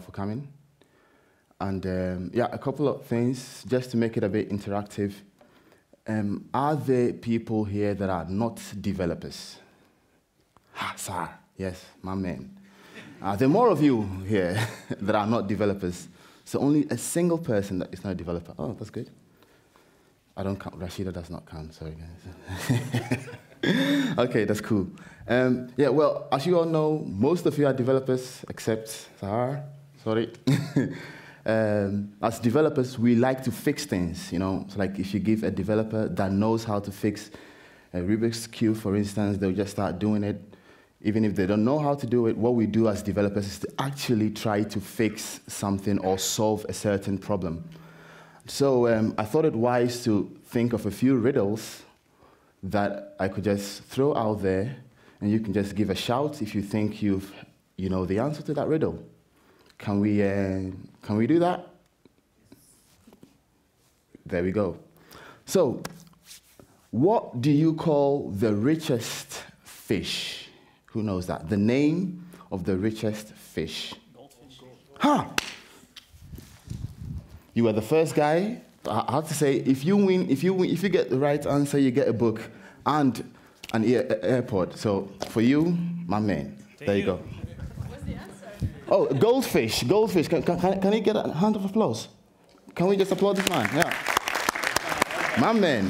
for coming. And yeah, a couple of things, just to make it a bit interactive. Are there people here that are not developers? Ah, sir, yes, my man. There are more of you here that are not developers. So only a single person that is not a developer. Oh, that's good. I don't count. Rashida does not count, sorry guys. Okay, that's cool. Yeah, well, as you all know, most of you are developers, except Sahar, sorry. As developers, we like to fix things, you know. So like if you give a developer that knows how to fix a Rubik's Cube, for instance, they'll just start doing it. Even if they don't know how to do it, what we do as developers is to actually try to fix something or solve a certain problem. So I thought it wise to think of a few riddles that I could just throw out there, and you can just give a shout if you think you know the answer to that riddle. Can we do that? There we go. So, what do you call the richest fish? Who knows that? The name of the richest fish. Goldfish. Huh! You were the first guy. I have to say, if you get the right answer, you get a book and an airport. So for you, my man, there you go. What's the answer? Oh, goldfish, goldfish. Can you get a hand of applause? Can we just applaud this man? Yeah. My man.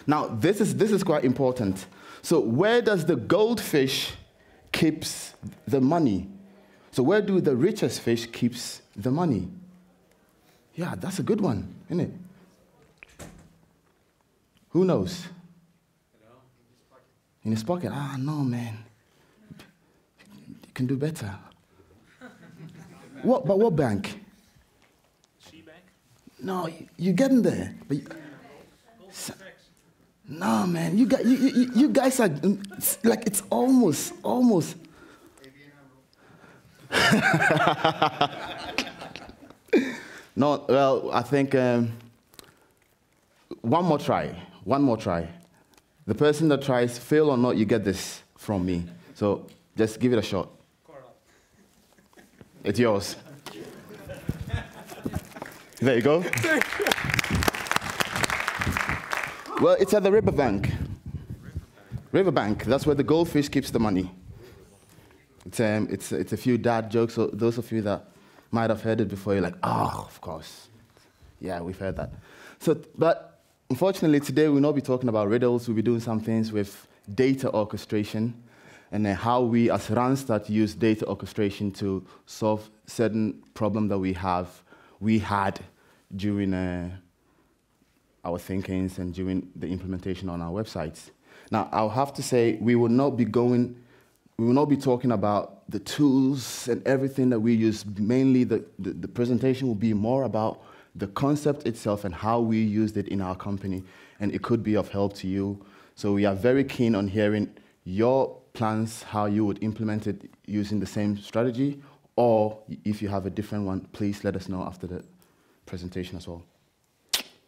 Now, this is quite important. So where does the goldfish keeps the money? So where do the richest fish keeps the money? Yeah, that's a good one, isn't it? Who knows? In his pocket. Ah, no, man. You can do better. But what bank? She bank? No, you're getting there. But no, man, you guys are like it's almost. No, well, I think one more try. The person that tries, fail or not, you get this from me. So just give it a shot. It's yours. There you go. Well, it's at the riverbank. Riverbank. That's where the goldfish keeps the money. It's a few dad jokes. So those of you that might have heard it before, you're like, oh, of course. Yeah, we've heard that. So, but unfortunately, today we'll not be talking about riddles. We'll be doing some things with data orchestration and how we, as Randstad, use data orchestration to solve certain problems that we had during our thinkings and during the implementation on our websites. Now, I'll have to say we will not be talking about the tools and everything that we use. Mainly, the presentation will be more about the concept itself and how we used it in our company, and it could be of help to you. So we are very keen on hearing your plans, how you would implement it using the same strategy, or if you have a different one, please let us know after the presentation as well.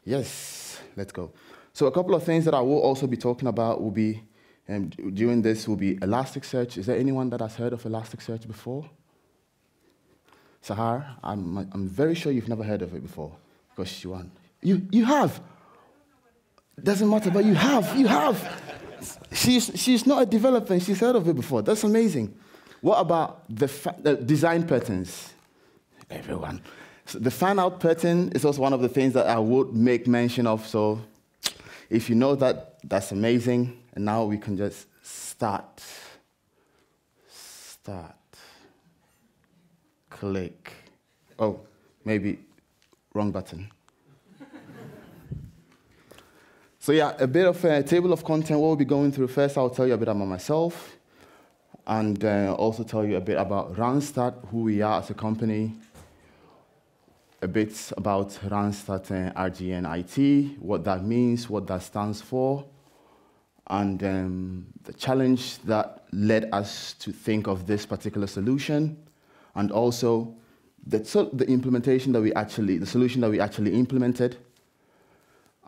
Yes, let's go. So a couple of things that I will also be talking about will be, during this, will be Elasticsearch. Is there anyone that has heard of Elasticsearch before? Sahar, I'm very sure you've never heard of it before, because you have. Doesn't matter, but you have. She's not a developer and she's heard of it before. That's amazing. What about the design patterns? Everyone. So the fan-out pattern is also one of the things that I would make mention of. So if you know that, that's amazing. And now we can just start. Click. Oh, maybe wrong button. So yeah, a bit of a table of content what we'll be going through. First, I'll tell you a bit about myself, and also tell you a bit about Randstad, who we are as a company, a bit about Randstad RGN IT, what that means, what that stands for, and the challenge that led us to think of this particular solution, and also the solution that we actually implemented,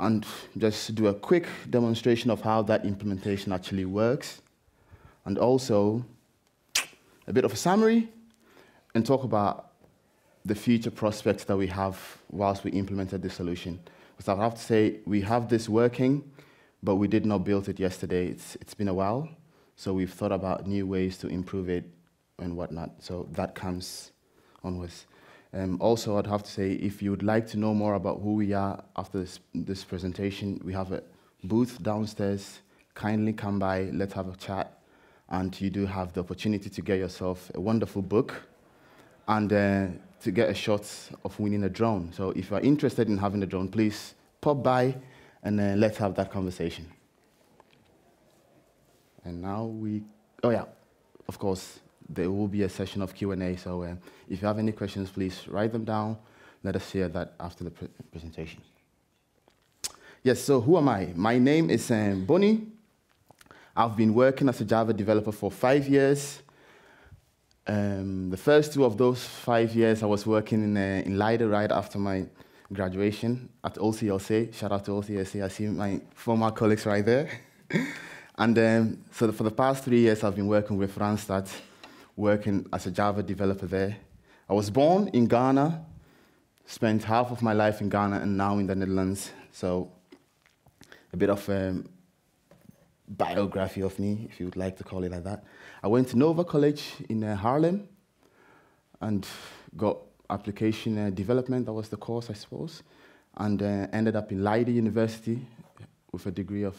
and just do a quick demonstration of how that implementation actually works, and also a bit of a summary, and talk about the future prospects that we have whilst we implemented the solution. Because I have to say, we have this working, but we did not build it yesterday. It's been a while, so we've thought about new ways to improve it and whatnot. So that comes onwards. Also, I'd have to say, if you would like to know more about who we are after this presentation, we have a booth downstairs. Kindly come by, let's have a chat. And you do have the opportunity to get yourself a wonderful book and to get a shot of winning a drone. So if you're interested in having a drone, please pop by and let's have that conversation. And now oh yeah, of course, there will be a session of Q&A. So if you have any questions, please write them down. Let us share that after the presentation. Yes, so who am I? My name is Bonnie. I've been working as a Java developer for 5 years. The first 2 of those 5 years, I was working in Leiden right after my graduation at OCLC. Shout out to OCLC. I see my former colleagues right there. And so for the past 3 years, I've been working with Randstad, working as a Java developer there. I was born in Ghana, spent half of my life in Ghana and now in the Netherlands. So a bit of biography of me, if you would like to call it like that. I went to Nova College in Haarlem and got application development. That was the course, I suppose, and ended up in Leiden University with a degree of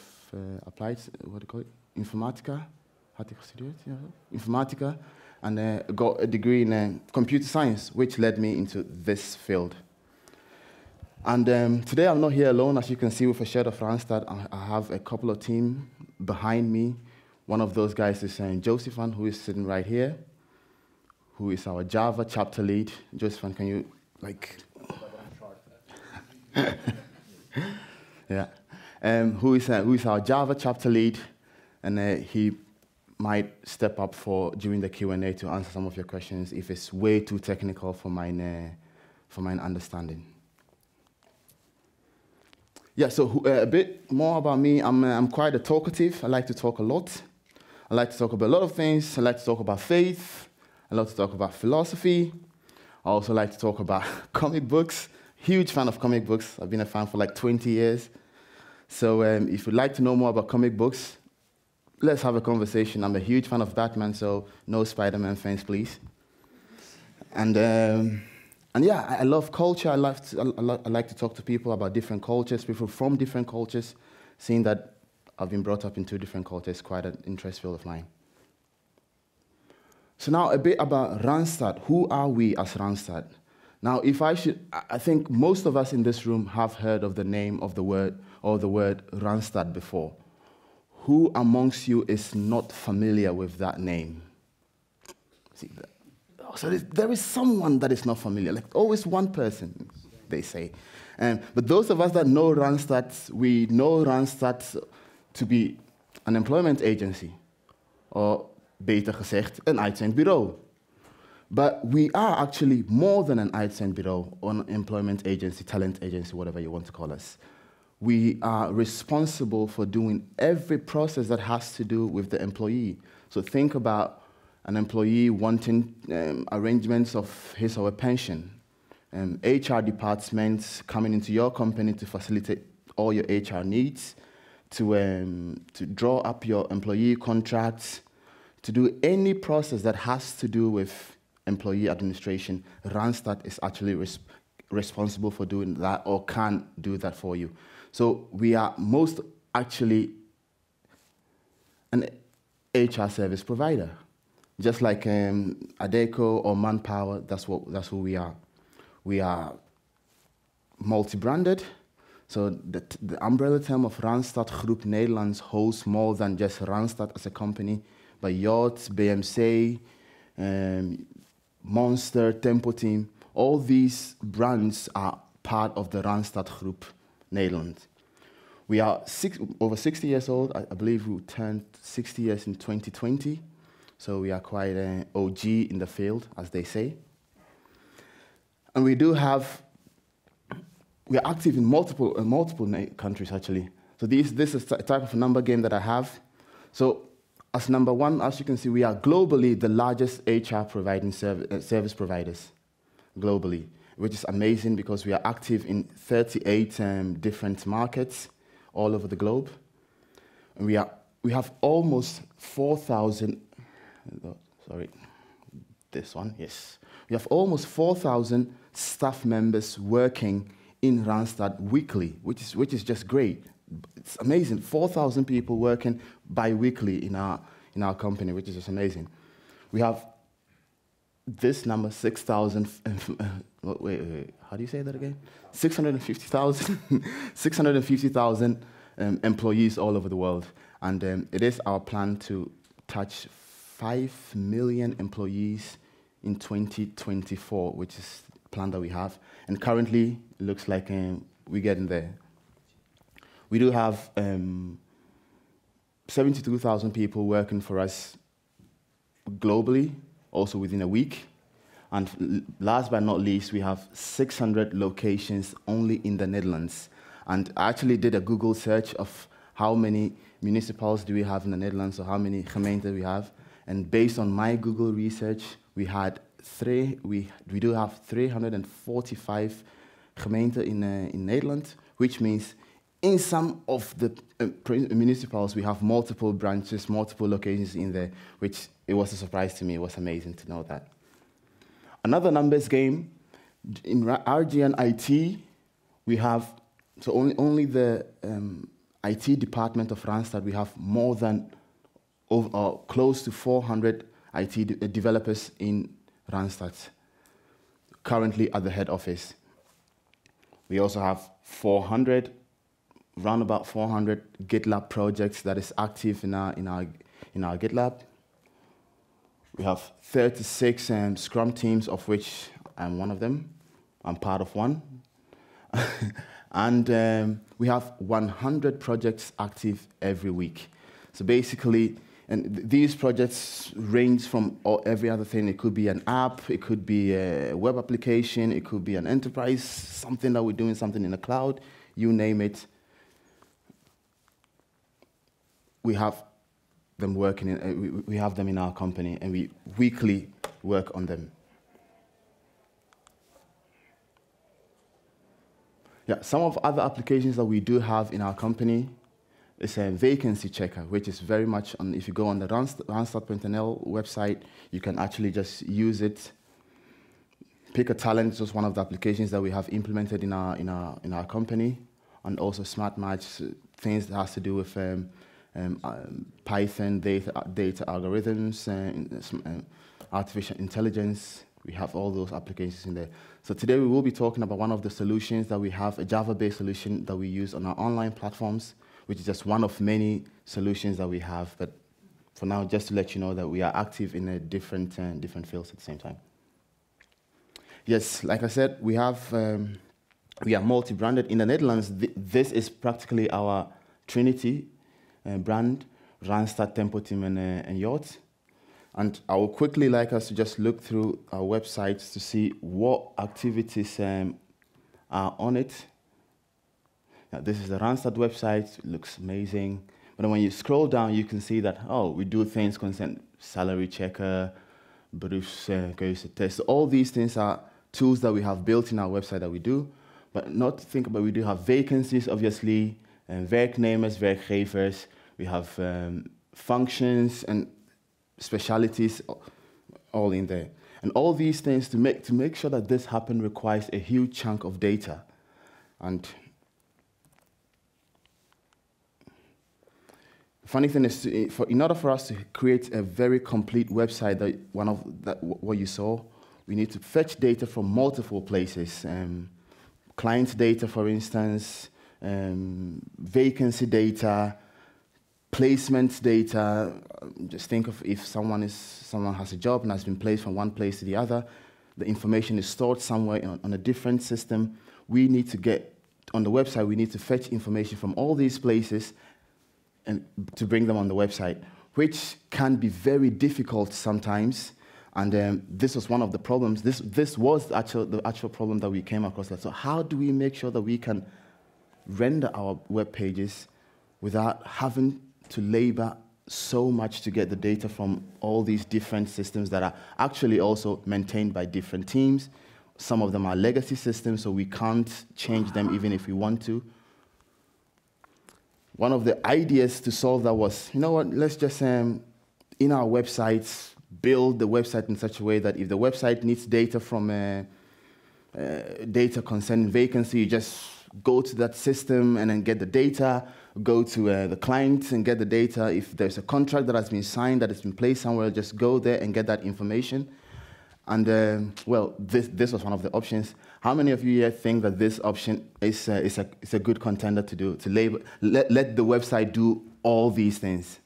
applied, what do you call it, informatica. Had ik gestudeerd, yeah. Informatica, and got a degree in computer science, which led me into this field. And today I'm not here alone, as you can see with a shirt of Randstad. I have a couple of team behind me. One of those guys is Josephine, who is sitting right here, who is our Java chapter lead. Josephine, can you, yeah. Who is our Java chapter lead, and he might step up during the Q&A to answer some of your questions if it's way too technical for mine understanding. Yeah, so a bit more about me. I'm quite a talkative. I like to talk a lot. I like to talk about a lot of things. I like to talk about faith. I like to talk about philosophy. I also like to talk about comic books. Huge fan of comic books. I've been a fan for like 20 years. So if you'd like to know more about comic books, let's have a conversation. I'm a huge fan of Batman, so no Spider-Man fans, please. And yeah, I love culture. I like to talk to people about different cultures, people from different cultures. Seeing that I've been brought up in 2 different cultures, quite an interest field of mine. So now a bit about Randstad. Who are we as Randstad? Now, I think most of us in this room have heard of the name of the word Randstad before. Who amongst you is not familiar with that name? See, so there is someone that is not familiar, like always one person, they say. But those of us that know Randstad, we know Randstad to be an employment agency, or beter gezegd, een uitzendbureau. But we are actually more than an uitzendbureau or an employment agency, talent agency, whatever you want to call us. We are responsible for doing every process that has to do with the employee. So think about an employee wanting arrangements of his or her pension, HR departments coming into your company to facilitate all your HR needs, to draw up your employee contracts, to do any process that has to do with employee administration. Randstad is actually responsible for doing that or can do that for you. So we are most actually an HR service provider. Just like Adecco or Manpower, that's who we are. We are multi-branded. So the umbrella term of Randstad Groep Nederlands holds more than just Randstad as a company, but Yacht, BMC, Monster, Tempo Team, all these brands are part of the Randstad Groep Nederland. We are over 60 years old. I believe we turned 60 years in 2020. So we are quite an OG in the field, as they say. And we are active in multiple countries, actually. So this is a type of number game that I have. So as number 1, as you can see, we are globally the largest HR providing service providers. globally, which is amazing because we are active in 38 different markets all over the globe. And we have almost 4,000, sorry, this one, yes. We have almost 4,000 staff members working in Randstad weekly, which is just great. It's amazing, 4,000 people working bi-weekly in our company, which is just amazing. We have this number, 6,000, wait, how do you say that again? 650,000 650,000 employees all over the world. And it is our plan to touch 5 million employees in 2024, which is the plan that we have. And currently, it looks like we're getting there. We do have 72,000 people working for us globally, also within a week. And last but not least, we have 600 locations only in the Netherlands. And I actually did a Google search of how many municipalities do we have in the Netherlands, or how many gemeenten we have. And based on my Google research, we do have 345 gemeenten in Nederland, which means in some of the municipalities, we have multiple branches, multiple locations in there, which it was a surprise to me. It was amazing to know that. Another numbers game, in RG and IT, we have, so only the IT department of Randstad, we have more than, close to 400 IT developers in Randstad, currently at the head office. We also have around about 400 GitLab projects that is active in our GitLab. We have 36 Scrum teams, of which I'm one of them. I'm part of one. And we have 100 projects active every week. So basically, and these projects range from every other thing. It could be an app, it could be a web application, it could be an enterprise, something that we're doing, something in the cloud, you name it. We have them working we have them in our company, and we weekly work on them. Yeah, some of other applications that we do have in our company is a vacancy checker, which is very much on, if you go on the Randstad.nl website, you can actually just use it. Pick a talent is just one of the applications that we have implemented in our company, and also Smart Match, things that has to do with Python, data algorithms, artificial intelligence. We have all those applications in there. So today we will be talking about one of the solutions that we have, a Java-based solution that we use on our online platforms, which is just one of many solutions that we have. But for now, just to let you know that we are active in a different fields at the same time. Yes, like I said, we are multi-branded. In the Netherlands, this is practically our Trinity brand, Randstad, Tempo Team, and Yacht. And I would quickly like us to just look through our websites to see what activities are on it. Now, this is the Randstad website. It looks amazing. But when you scroll down, you can see that, oh, we do things concern salary checker, beroepskeuze test. All these things are tools that we have built in our website that we do. But not to think about, we do have vacancies, obviously, and werknemers, werkgevers. We have functions and specialities all in there. And all these things, to make sure that this happens, requires a huge chunk of data. And the funny thing is, in order for us to create a very complete website, what you saw, we need to fetch data from multiple places. Client data, for instance, vacancy data, placement data. Just think of if someone has a job and has been placed from one place to the other, the information is stored somewhere on a different system. We need to get on the website, we need to fetch information from all these places and to bring them on the website, which can be very difficult sometimes. And this was one of the problems. This was the actual problem that we came across. So how do we make sure that we can render our web pages without having to labor so much to get the data from all these different systems that are actually also maintained by different teams, Some of them are legacy systems, so we can't change them even if we want to. One of the ideas to solve that was, you know what, let's just, in our websites, build the website in such a way that if the website needs data from data concerning vacancy, you just go to that system and then get the data, go to the client and get the data. If there's a contract that has been signed, that has been placed somewhere, just go there and get that information. And well, this was one of the options. How many of you here think that this option is a good contender to do, to let the website do all these things?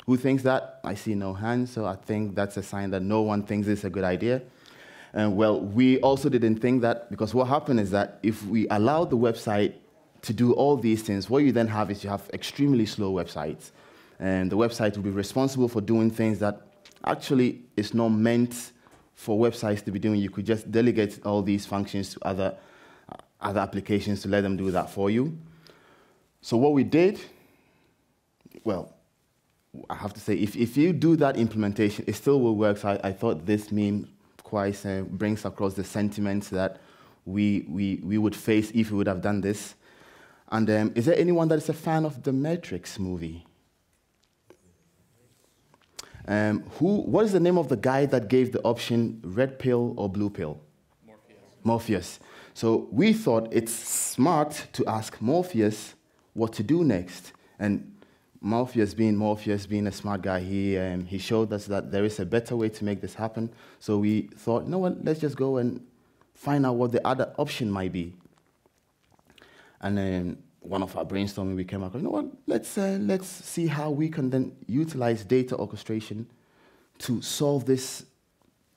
Who thinks that? I see no hands, so I think that's a sign that no one thinks it's a good idea. And well, we also didn't think that, because what happened is that if we allow the website to do all these things, what you then have is you have extremely slow websites. And the website will be responsible for doing things that actually is not meant for websites to be doing. You could just delegate all these functions to other applications to let them do that for you. So what we did, well, I have to say, if you do that implementation, it still will work. So I thought this meme quite brings across the sentiments that we would face if we would have done this. And is there anyone that is a fan of the Matrix movie? What is the name of the guy that gave the option red pill or blue pill? Morpheus. So we thought it's smart to ask Morpheus what to do next. And Morpheus being a smart guy, he showed us that there is a better way to make this happen. So we thought, you know what, let's just go and find out what the other option might be. And then one of our brainstorming, we came up, you know what, let's see how we can then utilize data orchestration to solve this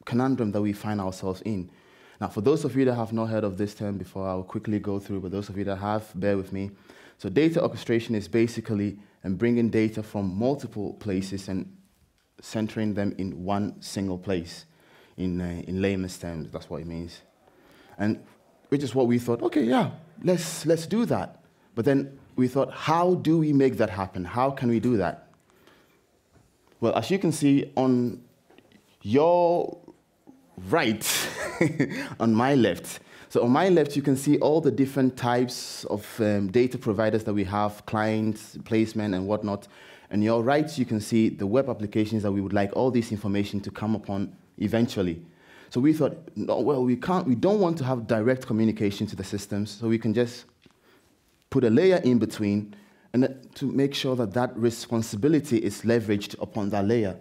conundrum that we find ourselves in. Now, for those of you that have not heard of this term before, I'll quickly go through, but those of you that have, bear with me. So data orchestration is basically bringing data from multiple places and centering them in one single place. In layman's terms, that's what it means. And which is what we thought, okay, yeah, let's do that. But then we thought, how do we make that happen? How can we do that? Well, as you can see on your right, on my left. So on my left, you can see all the different types of data providers that we have, clients, placement, and whatnot. And your right, you can see the web applications that we would like all this information to come upon eventually. So we thought, no, well, we don't want to have direct communication to the systems, so we can just put a layer in between and to make sure that that responsibility is leveraged upon that layer.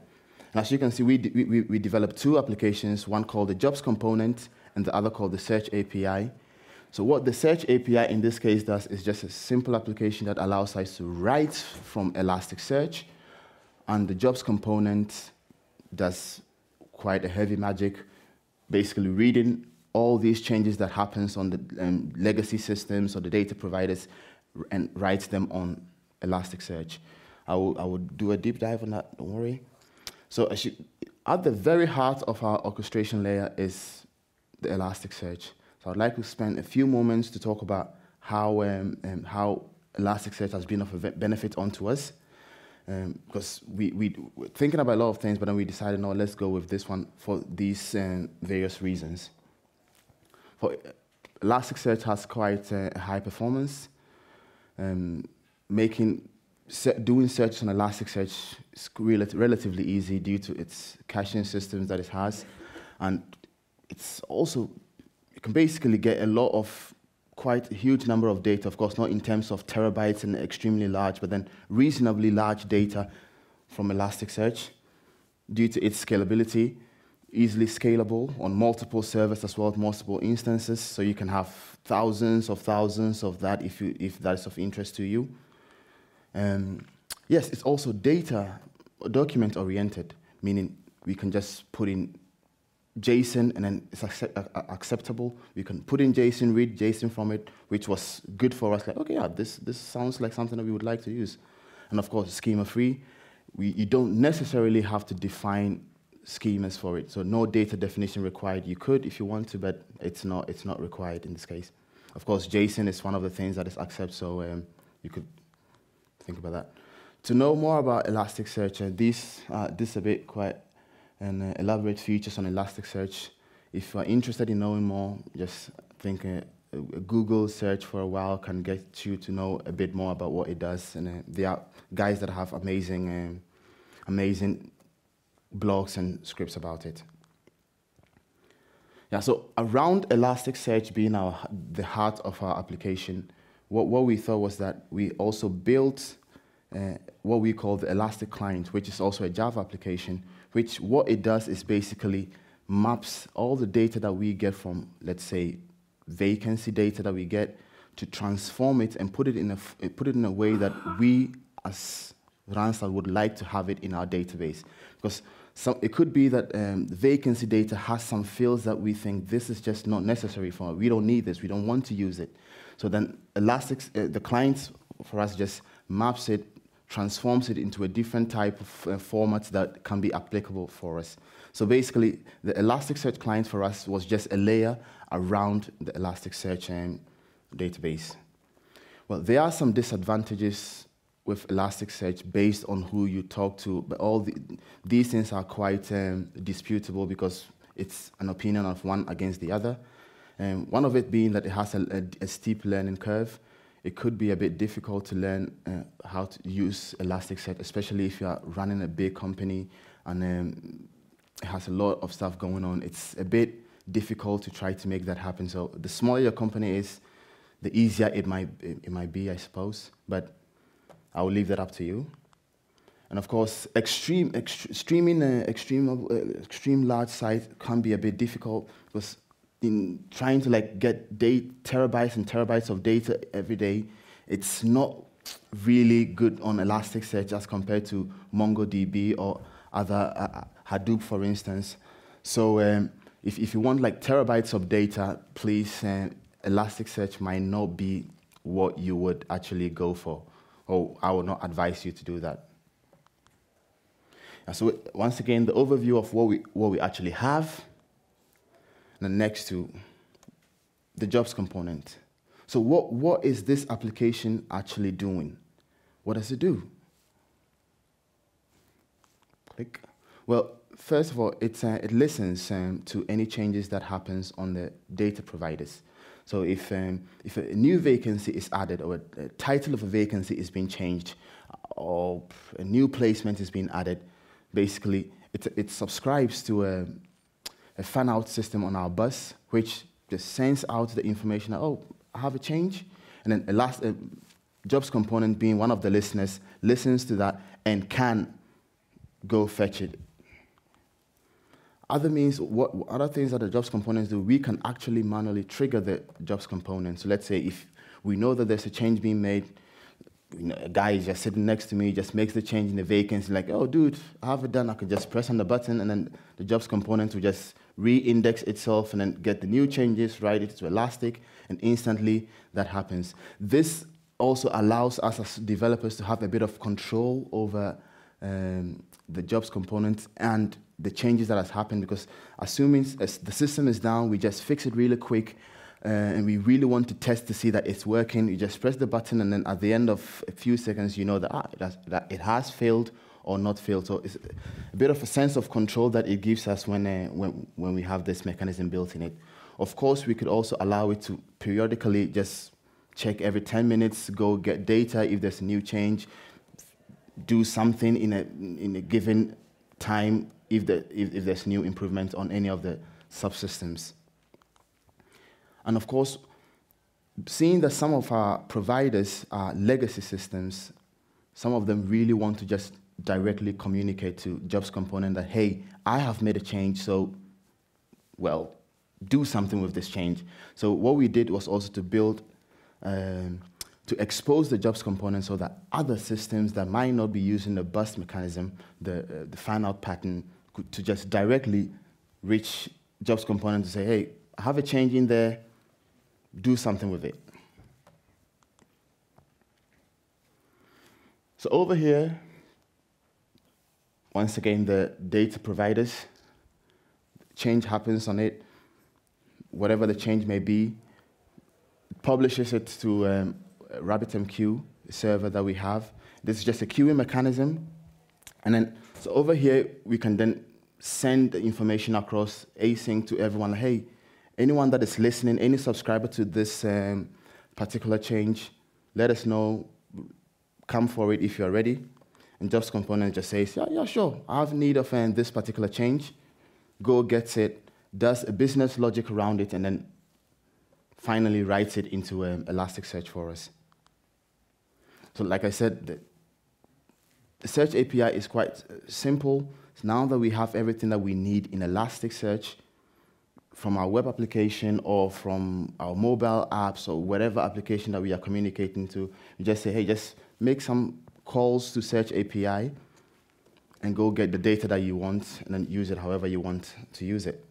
And as you can see, we developed two applications, one called the Jobs component and the other called the Search API. So what the Search API in this case does is just a simple application that allows us to write from Elasticsearch, and the Jobs component does quite a heavy magic, basically reading all these changes that happens on the legacy systems or the data providers and writes them on Elasticsearch. I will do a deep dive on that, don't worry. So at the very heart of our orchestration layer is the Elasticsearch. So I'd like to spend a few moments to talk about how Elasticsearch has been of a benefit onto us. Because we were thinking about a lot of things, but then we decided, no, let's go with this one for these various reasons. Elasticsearch has quite a high performance. Doing searches on Elasticsearch is relatively easy due to its caching systems that it has. And it's also, you can basically get a lot of quite a huge number of data, of course, not in terms of terabytes and extremely large, but then reasonably large data from Elasticsearch due to its scalability, easily scalable on multiple servers as well as multiple instances, so you can have thousands of that if that is of interest to you. Yes, it's also data document-oriented, meaning we can just put in JSON and then it's acceptable. We can put in JSON, read JSON from it, which was good for us. Like, okay, yeah, this sounds like something that we would like to use. And of course, schema-free. You don't necessarily have to define schemas for it. So no data definition required. You could if you want to, but it's not required in this case. Of course, JSON is one of the things that is accepted, so you could think about that. To know more about Elasticsearch, this a bit quite an elaborate features on Elasticsearch. If you're interested in knowing more, just think a Google search for a while can get you to know a bit more about what it does. And there are guys that have amazing blogs and scripts about it. Yeah, so around Elasticsearch being the heart of our application, what we thought was that we also built what we call the Elastic Client, which is also a Java application, which what it does is basically maps all the data that we get from, let's say, vacancy data that we get, to transform it and put it in a way that we as Randstad would like to have it in our database. Because it could be that vacancy data has some fields that we think this is just not necessary for us. We don't need this. We don't want to use it. So then the client for us just maps it, transforms it into a different type of format that can be applicable for us. So basically, the Elasticsearch client for us was just a layer around the Elasticsearch database. Well, there are some disadvantages with Elasticsearch based on who you talk to, but these things are quite disputable because it's an opinion of one against the other. One of it being that it has a steep learning curve. It could be a bit difficult to learn how to use Elasticsearch, especially if you are running a big company and it has a lot of stuff going on. It's a bit difficult to try to make that happen. So the smaller your company is, the easier it might be, I suppose. But I will leave that up to you. And of course, extreme large size can be a bit difficult because in trying to get terabytes and terabytes of data every day, it's not really good on Elasticsearch as compared to MongoDB or other Hadoop, for instance. So if you want terabytes of data, please, Elasticsearch might not be what you would actually go for, or I would not advise you to do that. And so once again, the overview of what we actually have. And then next to the jobs component. So what is this application actually doing? What does it do? Click. Well, first of all, it listens to any changes that happens on the data providers. So if a new vacancy is added, or a title of a vacancy is being changed, or a new placement is being added, basically it subscribes to a fan-out system on our bus, which just sends out the information, oh, I have a change. And then a jobs component, being one of the listeners, listens to that and can go fetch it. Other things that the jobs components do, we can actually manually trigger the jobs component. So let's say if we know that there's a change being made, a guy is just sitting next to me, just makes the change in the vacancy, like, oh, dude, I have it done. I could just press on the button, and then the jobs component will just re-index itself and then get the new changes, write it to Elastic, and instantly that happens. This also allows us as developers to have a bit of control over the jobs component and the changes that has happened, because assuming the system is down, we just fix it really quick, and we really want to test to see that it's working. You just press the button, and then at the end of a few seconds, you know that it has failed or not failed. So it's a bit of a sense of control that it gives us when we have this mechanism built in it. Of course, we could also allow it to periodically just check every 10 minutes, go get data if there's a new change, do something in a given time if there's new improvement on any of the subsystems. And of course, seeing that some of our providers are legacy systems, some of them really want to just directly communicate to jobs component that, hey, I have made a change, so, well, do something with this change. So what we did was also to build, to expose the jobs component so that other systems that might not be using the bust mechanism, the fan-out pattern, to just directly reach jobs component to say, hey, I have a change in there, do something with it. So over here, once again, the data providers, change happens on it, whatever the change may be, publishes it to a RabbitMQ server that we have. This is just a queuing mechanism. And then, so over here, we can then send the information across async to everyone. Hey, anyone that is listening, any subscriber to this particular change, let us know. Come for it if you're ready. And Jobs component just says, yeah, sure, I have need of this particular change. Go gets it, does a business logic around it, and then finally writes it into Elasticsearch for us. So like I said, the Search API is quite simple. So now that we have everything that we need in Elasticsearch from our web application or from our mobile apps or whatever application that we are communicating to, we just say, hey, just make some calls to Search API and go get the data that you want and then use it however you want to use it.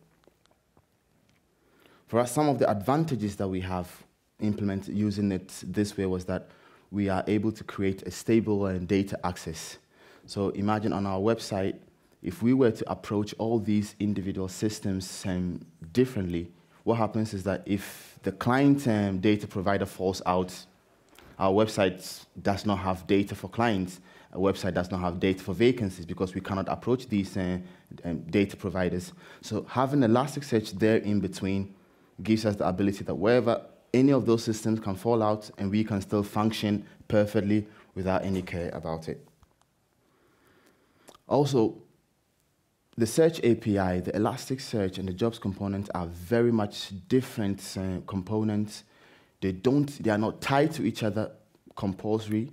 For us, some of the advantages that we have implemented using it this way was that we are able to create a stable data access. So imagine on our website, if we were to approach all these individual systems differently, what happens is that if the client data provider falls out, our website does not have data for clients. Our website does not have data for vacancies because we cannot approach these data providers. So having Elasticsearch there in between gives us the ability that wherever any of those systems can fall out and we can still function perfectly without any care about it. Also, the Search API, the Elasticsearch, and the Jobs component are very much different components. They are not tied to each other compulsory,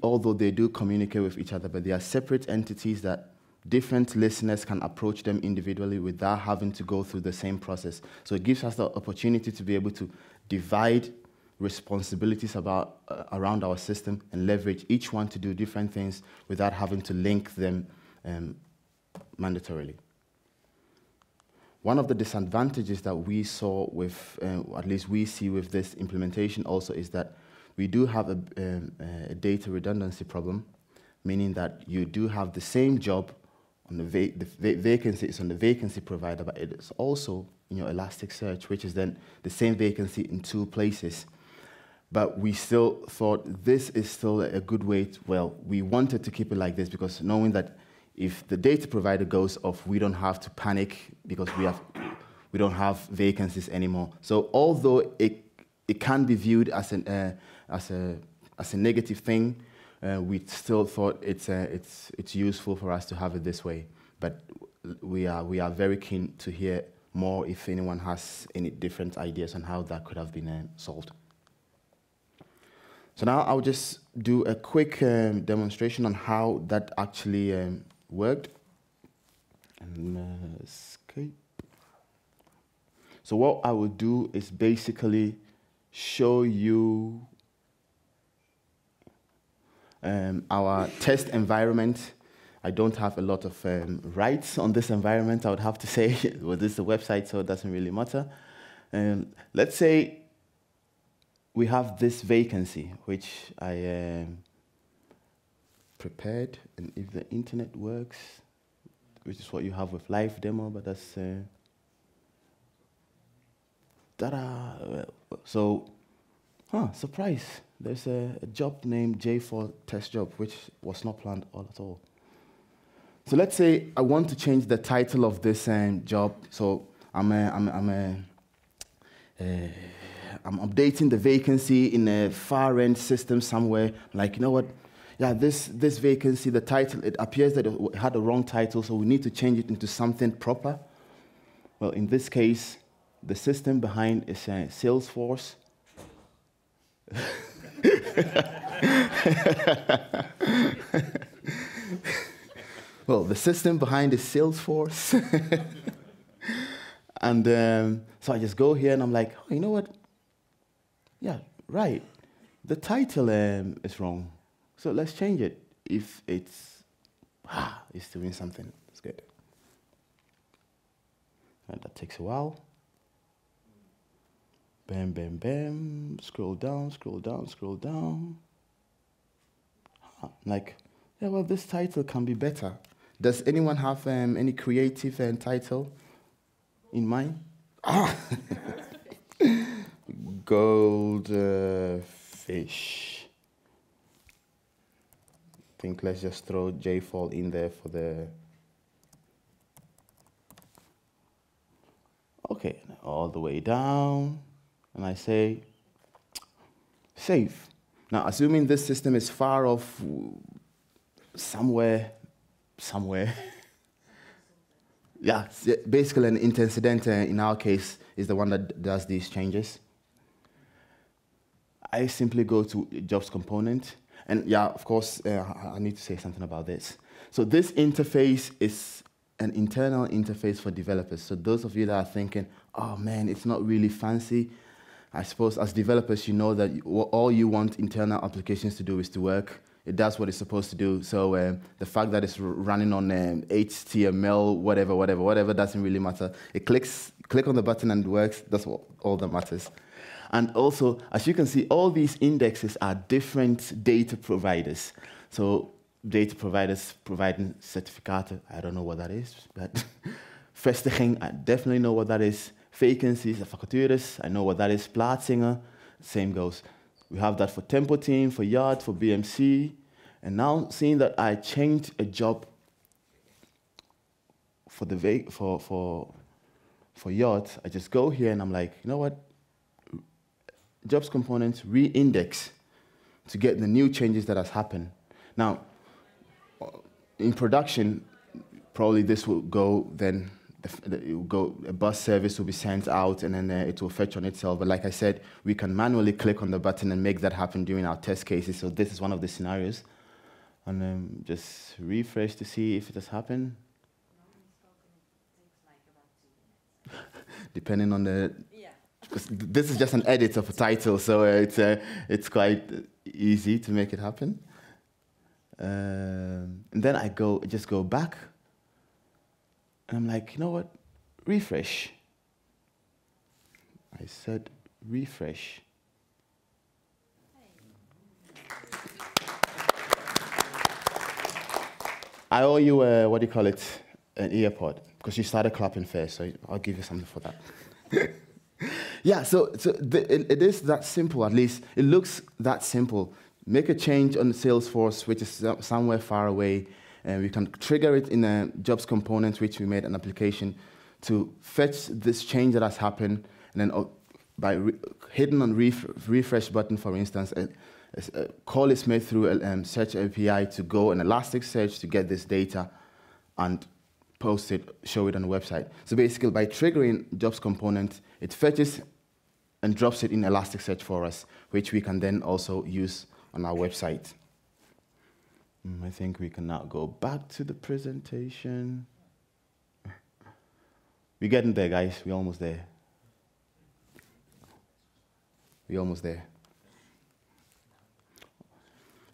although they do communicate with each other, but they are separate entities that different listeners can approach them individually without having to go through the same process. So it gives us the opportunity to be able to divide responsibilities around our system and leverage each one to do different things without having to link them mandatorily. One of the disadvantages that we saw with, at least we see with this implementation also, is that we do have a data redundancy problem, meaning that you do have the same job on the vacancy is on the vacancy provider, but it is also in your Elasticsearch, which is then the same vacancy in two places. But we still thought this is still a good way we wanted to keep it like this because knowing that if the data provider goes off, we don't have to panic because we don't have vacancies anymore. So although it can be viewed as a negative thing, we still thought it's useful for us to have it this way. But we are very keen to hear more if anyone has any different ideas on how that could have been solved. So now I'll just do a quick demonstration on how that actually worked. And escape. So what I will do is basically show you our test environment. I don't have a lot of rights on this environment, I would have to say. Well, this is a website, so it doesn't really matter. Let's say we have this vacancy, which I prepared, and if the internet works, which is what you have with live demo, but that's ta-da. So, surprise, there's a job named J4 test job, which was not planned at all. So let's say I want to change the title of this job. So I'm updating the vacancy in a far-end system somewhere. Like, you know what? Yeah, this vacancy, the title, it appears that it had a wrong title, so we need to change it into something proper. Well, in this case, the system behind is Salesforce. Well, the system behind is Salesforce. And so I just go here and I'm like, oh, you know what? Yeah, right. The title is wrong. So let's change it. If it's doing something, it's good. And that takes a while. Bam, bam, bam. Scroll down, scroll down, scroll down. Like, yeah, well, this title can be better. Does anyone have any creative title in mind? Goldfish. I think let's just throw J-Fall in there for the Okay, all the way down, and I say, save. Now, assuming this system is far off somewhere, yeah, basically an incident in our case is the one that does these changes. I simply go to jobs component, and yeah, of course, I need to say something about this. So this interface is an internal interface for developers. So those of you that are thinking, oh man, it's not really fancy, I suppose as developers, you know that all you want internal applications to do is to work. It does what it's supposed to do. So the fact that it's running on HTML, whatever, doesn't really matter. It click on the button and it works. That's all that matters. And also, as you can see, all these indexes are different data providers. So data providers providing certificate, I don't know what that is, but vestiging, I definitely know what that is. Vacancies, vacatures, I know what that is. Plaatsingen, same goes. We have that for Tempo Team, for Yard, for BMC. And now seeing that I changed a job for the for Yard, I just go here and I'm like, you know what? Jobs component re-index to get the new changes that has happened. Now, in production, probably this will go then. A bus service will be sent out and then it will fetch on itself. But like I said, we can manually click on the button and make that happen during our test cases. So this is one of the scenarios. And just refresh to see if it has happened. Depending on the... Yeah. This is just an edit of a title, so it's quite easy to make it happen. And then I just go back. And I'm like, you know what? Refresh. I said refresh. I owe you, what do you call it, an earpod, because you started clapping first, so I'll give you something for that. Yeah, so it is that simple, at least. It looks that simple. Make a change on the Salesforce, which is somewhere far away, and we can trigger it in a jobs component, which we made an application to fetch this change that has happened, and then by hitting on refresh button, for instance, a call is made through a search API to go an Elasticsearch to get this data and post it, show it on the website. So basically, by triggering jobs component, it fetches and drops it in Elasticsearch for us, which we can then also use on our website. I think we can now go back to the presentation. We're getting there, guys. We're almost there. We're almost there.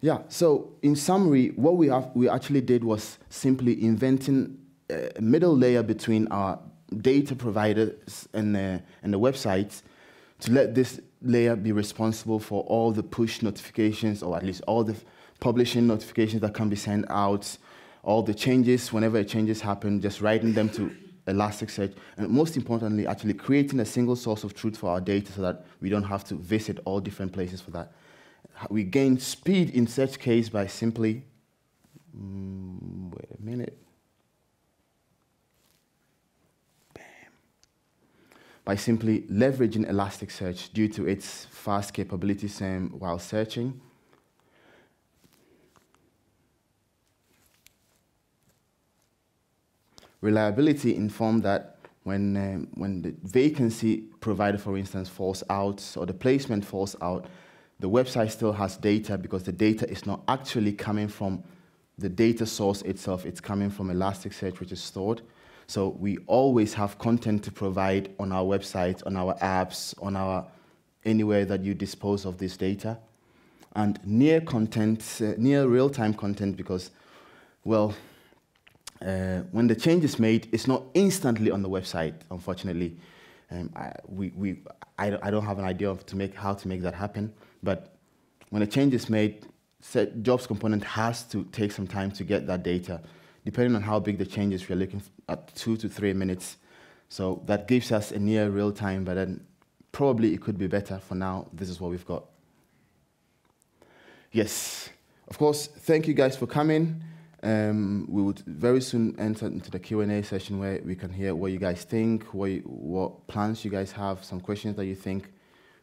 Yeah, so in summary, what we actually did was simply inventing a middle layer between our data providers and the websites to let this layer be responsible for all the push notifications, or at least all the publishing notifications that can be sent out, all the changes, whenever changes happen, just writing them to Elasticsearch, and most importantly, actually creating a single source of truth for our data so that we don't have to visit all different places for that. We gain speed in such case by simply, wait a minute, by simply leveraging Elasticsearch due to its fast capabilities while searching. Reliability informed that when the vacancy provider, for instance, falls out, or the placement falls out, the website still has data because the data is not actually coming from the data source itself. It's coming from Elasticsearch, which is stored. So we always have content to provide on our website, on our apps, on our anywhere that you dispose of this data. And near content, near real-time content, because, well, when the change is made, it's not instantly on the website, unfortunately. I don't have an idea of how to make that happen, but when a change is made, jobs component has to take some time to get that data. Depending on how big the change is, we're looking at 2 to 3 minutes. So that gives us a near real time, but then probably it could be better. For now, this is what we've got. Yes, of course, thank you guys for coming. We would very soon enter into the Q&A session where we can hear what you guys think, what plans you guys have, some questions that you think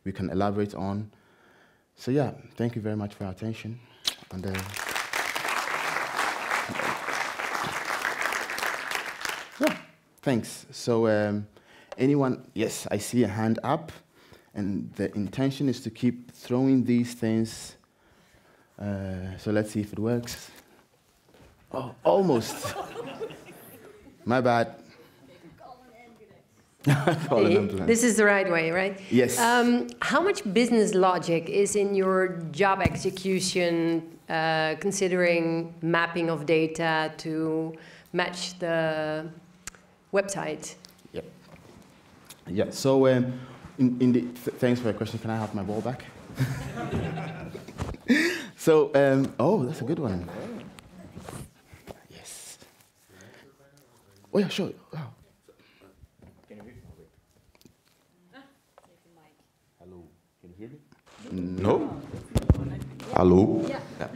we can elaborate on. So yeah, thank you very much for your attention. And yeah, thanks. So anyone, yes, I see a hand up, and the intention is to keep throwing these things. So let's see if it works. Oh, almost. My bad. Call an ambulance. This is the right way, right? Yes. How much business logic is in your job execution, considering mapping of data to match the website? Yep. Yeah. So, thanks for your question. Can I have my ball back? So, oh, that's a good one. Yes. Oh yeah, sure. Oh. No? Hello? Yeah.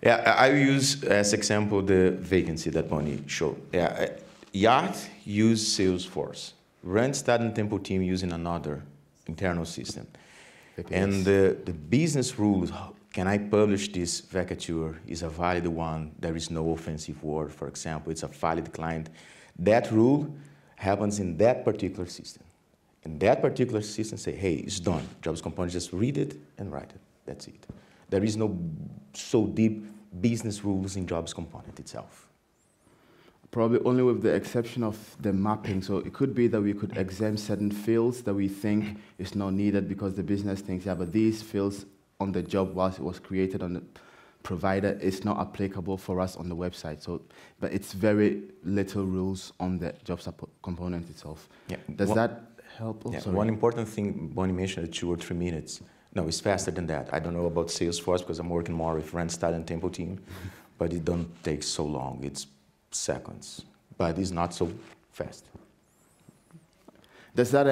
Yeah, I use as example the vacancy that Bonnie showed. Yeah, Yard use Salesforce. Randstad and Tempo team using another internal system. And the business rules, can I publish this vacature, is a valid one, there is no offensive word, for example, it's a valid client. That rule happens in that particular system. And that particular system say, hey, it's done. Jobs component, just read it and write it. That's it. There is no so deep business rules in jobs component itself. Probably only with the exception of the mapping. So it could be that we could exempt certain fields that we think is not needed because the business thinks, yeah, but these fields on the job whilst it was created on the provider is not applicable for us on the website. So, but it's very little rules on the job component itself. Yeah. Does that help? Oh, yeah, one important thing Bonnie mentioned, 2 or 3 minutes. No, it's faster than that. I don't know about Salesforce because I'm working more with Randstad and Tempo team, but it don't take so long. It's seconds, but it's not so fast. Does that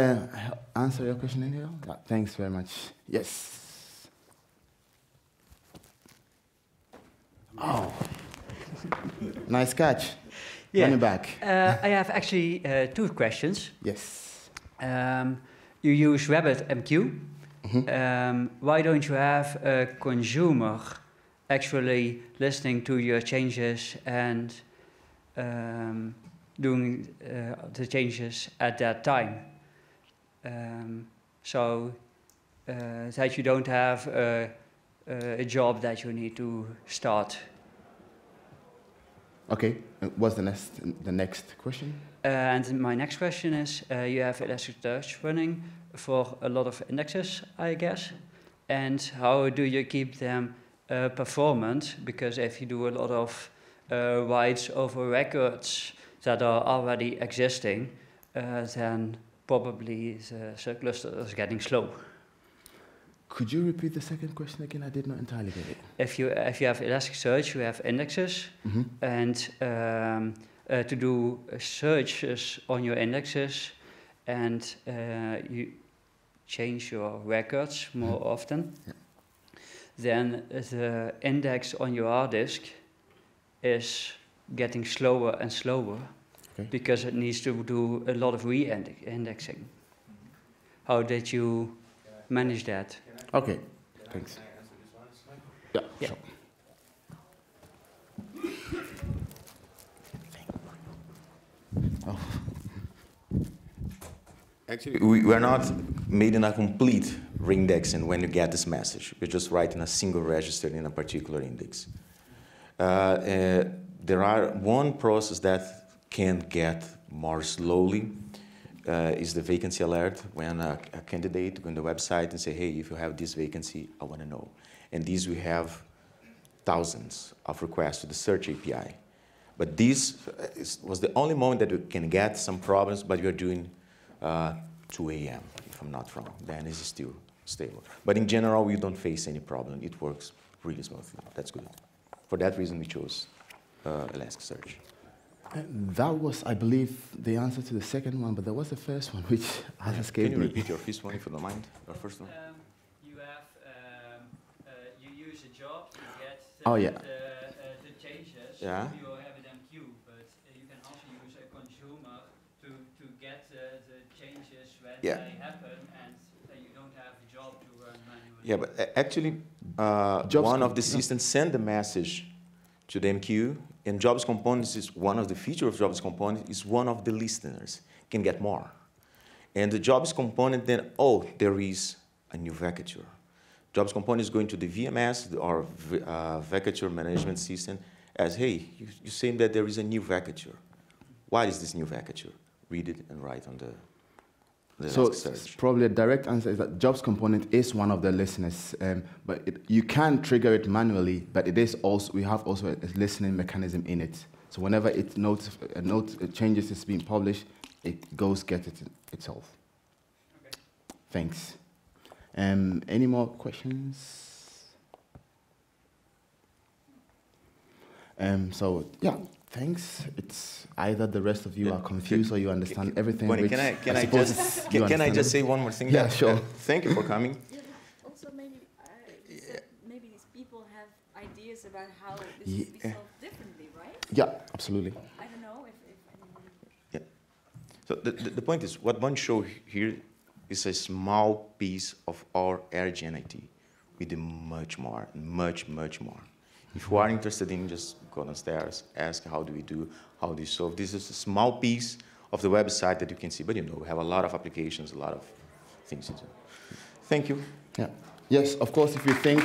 answer your question, Angel? Yeah, thanks very much. Yes. Oh, nice catch. Yeah. Running back. I have actually 2 questions. Yes. You use RabbitMQ. Why don't you have a consumer actually listening to your changes and doing the changes at that time? So that you don't have a job that you need to start. Okay, what's the next question? And my next question is, you have Elasticsearch running for a lot of indexes, I guess. And how do you keep them performant? Because if you do a lot of writes over records that are already existing, then probably the cluster is getting slow. Could you repeat the second question again? I did not entirely get it. If you have Elasticsearch, you have indexes, and to do searches on your indexes, and you change your records more often, then the index on your hard disk is getting slower and slower because it needs to do a lot of re-indexing. How did you manage that? Okay, thanks. Yeah, yeah. Sure. Oh. Actually, we are not making a complete re-indexing when you get this message. We're just writing a single register in a particular index. There are one process that can get more slowly, is the vacancy alert when a candidate go on the website and say, hey, if you have this vacancy, I want to know. And these we have thousands of requests to the search API. But this was the only moment that we can get some problems, but we are doing 2 a.m., if I'm not wrong. Then it's still stable. But in general, we don't face any problem. It works really smoothly. That's good. For that reason, we chose Elasticsearch. That was, I believe, the answer to the second one, but there was the first one, which has escaped me. Can you repeat your first one, if you don't mind? Your first one? You have, you use a job to get the the changes Yeah. You have it MQ, but you can also use a consumer to get the changes when they happen, and you don't have the job to run manually. Yeah, but actually, one of the systems send the message to the MQ, and Jobs Components is one of the features of Jobs Component is one of the listeners can get more. And the Jobs Component then, oh, there is a new vacature. Jobs Component is going to the VMS, or vacature management system, as, hey, you're saying that there is a new vacature. What is this new vacature? Read it and write on the So search. probably a direct answer is that Jobs Component is one of the listeners, but you can trigger it manually, but it is also, we have also a listening mechanism in it. So whenever it changes is being published, it goes get it itself. Okay. Thanks. Any more questions? So yeah, thanks. It's either the rest of you are confused or you understand everything. Bonnie, which can I just say one more thing? Yeah, sure. Thank you for coming. Yeah, but also maybe maybe these people have ideas about how this could be solved differently, right? Yeah, absolutely. I don't know if anyone... Yeah. So the point is, what one show here is a small piece of our RGN IT. We do much more, much more. If you are interested in, just go downstairs, ask how do we do, how do you solve. This is a small piece of the website that you can see, but you know, we have a lot of applications, a lot of things to do. Thank you. Yeah. Yes, of course, if you think...